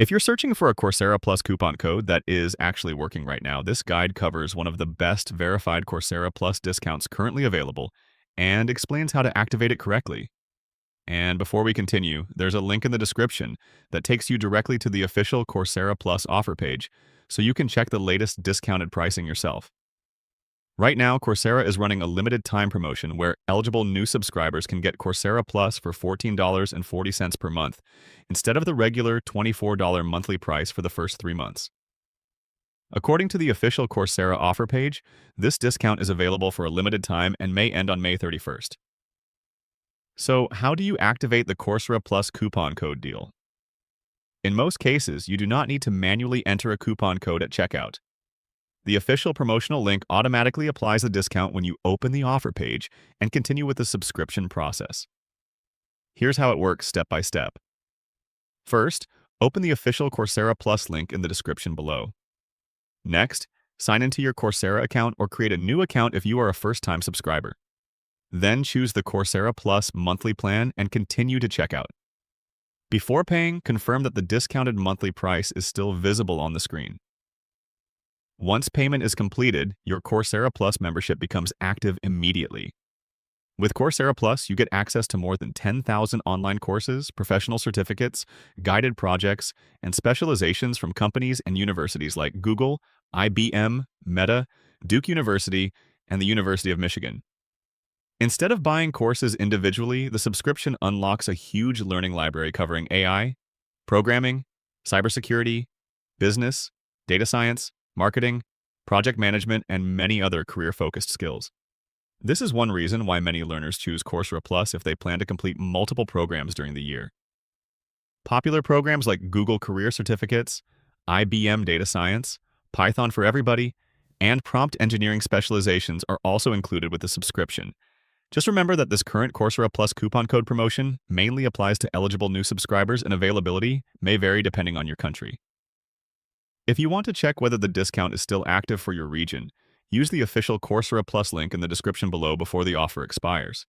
If you're searching for a Coursera Plus coupon code that is actually working right now, this guide covers one of the best verified Coursera Plus discounts currently available and explains how to activate it correctly. And before we continue, there's a link in the description that takes you directly to the official Coursera Plus offer page, so you can check the latest discounted pricing yourself. Right now, Coursera is running a limited time promotion where eligible new subscribers can get Coursera Plus for $14.40 per month, instead of the regular $24 monthly price for the first 3 months. According to the official Coursera offer page, this discount is available for a limited time and may end on May 31st. So, how do you activate the Coursera Plus coupon code deal? In most cases, you do not need to manually enter a coupon code at checkout. The official promotional link automatically applies the discount when you open the offer page and continue with the subscription process. Here's how it works step by step. First, open the official Coursera Plus link in the description below. Next, sign into your Coursera account or create a new account if you are a first-time subscriber. Then choose the Coursera Plus monthly plan and continue to checkout. Before paying, confirm that the discounted monthly price is still visible on the screen. Once payment is completed, your Coursera Plus membership becomes active immediately. With Coursera Plus, you get access to more than 10,000 online courses, professional certificates, guided projects, and specializations from companies and universities like Google, IBM, Meta, Duke University, and the University of Michigan. Instead of buying courses individually, the subscription unlocks a huge learning library covering AI, programming, cybersecurity, business, data science, marketing, project management, and many other career-focused skills. This is one reason why many learners choose Coursera Plus if they plan to complete multiple programs during the year. Popular programs like Google Career Certificates, IBM Data Science, Python for Everybody, and Prompt Engineering Specializations are also included with the subscription. Just remember that this current Coursera Plus coupon code promotion mainly applies to eligible new subscribers, and availability may vary depending on your country. If you want to check whether the discount is still active for your region, use the official Coursera Plus link in the description below before the offer expires.